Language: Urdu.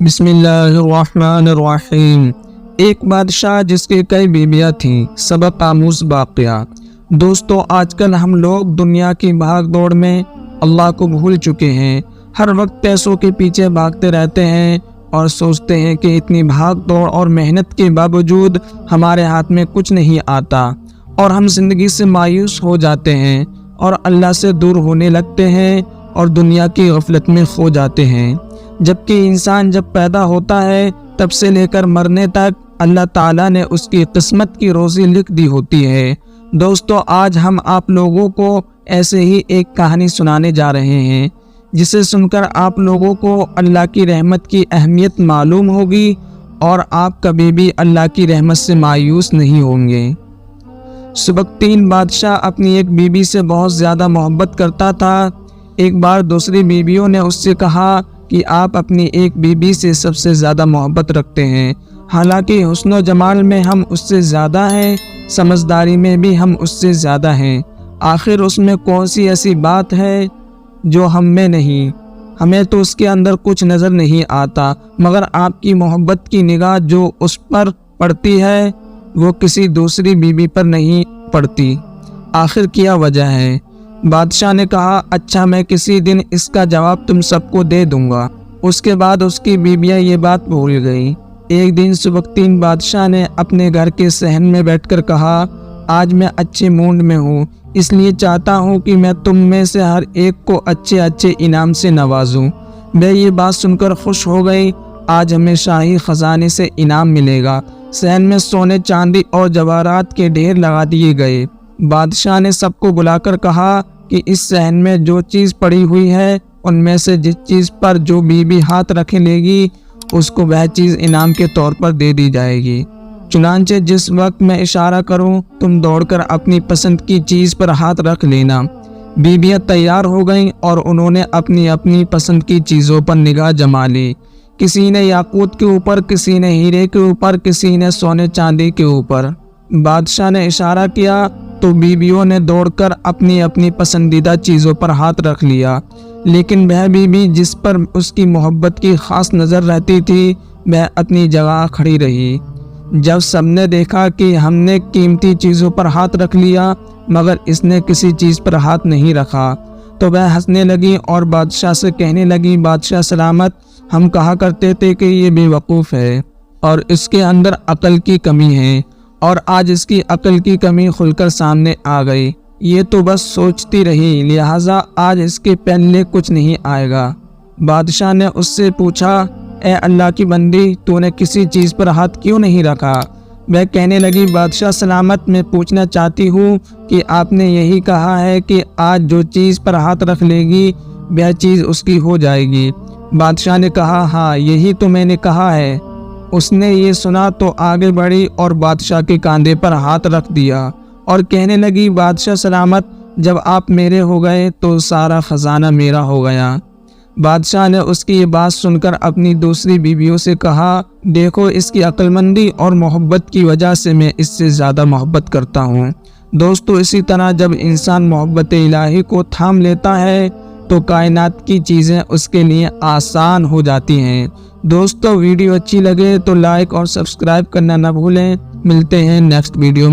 بسم اللہ الرحمن الرحیم۔ ایک بادشاہ جس کے کئی بیویاں تھیں۔ سبق آموز واقعہ۔ دوستو، آج کل ہم لوگ دنیا کی بھاگ دوڑ میں اللہ کو بھول چکے ہیں۔ ہر وقت پیسوں کے پیچھے بھاگتے رہتے ہیں اور سوچتے ہیں کہ اتنی بھاگ دوڑ اور محنت کے باوجود ہمارے ہاتھ میں کچھ نہیں آتا، اور ہم زندگی سے مایوس ہو جاتے ہیں اور اللہ سے دور ہونے لگتے ہیں اور دنیا کی غفلت میں کھو جاتے ہیں۔ جبکہ انسان جب پیدا ہوتا ہے تب سے لے کر مرنے تک اللہ تعالیٰ نے اس کی قسمت کی روزی لکھ دی ہوتی ہے۔ دوستو، آج ہم آپ لوگوں کو ایسے ہی ایک کہانی سنانے جا رہے ہیں جسے سن کر آپ لوگوں کو اللہ کی رحمت کی اہمیت معلوم ہوگی اور آپ کبھی بھی اللہ کی رحمت سے مایوس نہیں ہوں گے۔ سبکتین بادشاہ اپنی ایک بیوی سے بہت زیادہ محبت کرتا تھا۔ ایک بار دوسری بیویوں نے اس سے کہا کہ آپ اپنی ایک بیوی سے سب سے زیادہ محبت رکھتے ہیں، حالانکہ حسن و جمال میں ہم اس سے زیادہ ہیں، سمجھداری میں بھی ہم اس سے زیادہ ہیں۔ آخر اس میں کون سی ایسی بات ہے جو ہم میں نہیں؟ ہمیں تو اس کے اندر کچھ نظر نہیں آتا، مگر آپ کی محبت کی نگاہ جو اس پر پڑتی ہے وہ کسی دوسری بیوی پر نہیں پڑتی۔ آخر کیا وجہ ہے؟ بادشاہ نے کہا، اچھا، میں کسی دن اس کا جواب تم سب کو دے دوں گا۔ اس کے بعد اس کی بیویاں یہ بات بھول گئیں۔ ایک دن سبکتین بادشاہ نے اپنے گھر کے صحن میں بیٹھ کر کہا، آج میں اچھے موڈ میں ہوں، اس لیے چاہتا ہوں کہ میں تم میں سے ہر ایک کو اچھے انعام سے نوازوں۔ میں یہ بات سن کر خوش ہو گئی۔ آج ہمیں شاہی خزانے سے انعام ملے گا۔ صحن میں سونے، چاندی اور جواہرات کے ڈھیر لگا دیے گئے۔ بادشاہ نے سب کو بلا کر کہا کہ اس صحن میں جو چیز پڑی ہوئی ہے ان میں سے جس چیز پر جو بیوی ہاتھ رکھ لے گی اس کو وہ چیز انعام کے طور پر دے دی جائے گی۔ چنانچہ جس وقت میں اشارہ کروں تم دوڑ کر اپنی پسند کی چیز پر ہاتھ رکھ لینا۔ بیویاں تیار ہو گئیں اور انہوں نے اپنی اپنی پسند کی چیزوں پر نگاہ جما لی۔ کسی نے یاقوت کے اوپر، کسی نے ہیرے کے اوپر، کسی نے سونے چاندی کے اوپر۔ بادشاہ نے اشارہ کیا تو بیویوں نے دوڑ کر اپنی اپنی پسندیدہ چیزوں پر ہاتھ رکھ لیا، لیکن وہ بیوی جس پر اس کی محبت کی خاص نظر رہتی تھی وہ اپنی جگہ کھڑی رہی۔ جب سب نے دیکھا کہ ہم نے قیمتی چیزوں پر ہاتھ رکھ لیا مگر اس نے کسی چیز پر ہاتھ نہیں رکھا تو وہ ہنسنے لگی اور بادشاہ سے کہنے لگی، بادشاہ سلامت، ہم کہا کرتے تھے کہ یہ بے وقوف ہے اور اس کے اندر عقل کی کمی ہے، اور آج اس کی عقل کی کمی کھل کر سامنے آ گئی۔ یہ تو بس سوچتی رہی، لہٰذا آج اس کے پلے کچھ نہیں آئے گا۔ بادشاہ نے اس سے پوچھا، اے اللہ کی بندی، تو نے کسی چیز پر ہاتھ کیوں نہیں رکھا؟ وہ کہنے لگی، بادشاہ سلامت، میں پوچھنا چاہتی ہوں کہ آپ نے یہی کہا ہے کہ آج جو چیز پر ہاتھ رکھ لے گی وہ چیز اس کی ہو جائے گی۔ بادشاہ نے کہا، ہاں، یہی تو میں نے کہا ہے۔ اس نے یہ سنا تو آگے بڑھی اور بادشاہ کے کاندھے پر ہاتھ رکھ دیا اور کہنے لگی، بادشاہ سلامت، جب آپ میرے ہو گئے تو سارا خزانہ میرا ہو گیا۔ بادشاہ نے اس کی یہ بات سن کر اپنی دوسری بیویوں سے کہا، دیکھو، اس کی عقل مندی اور محبت کی وجہ سے میں اس سے زیادہ محبت کرتا ہوں۔ دوستو، اسی طرح جب انسان محبت الہی کو تھام لیتا ہے تو کائنات کی چیزیں اس کے لیے آسان ہو جاتی ہیں۔ دوستو، ویڈیو اچھی لگے تو لائک اور سبسکرائب کرنا نہ بھولیں۔ ملتے ہیں نیکسٹ ویڈیو میں۔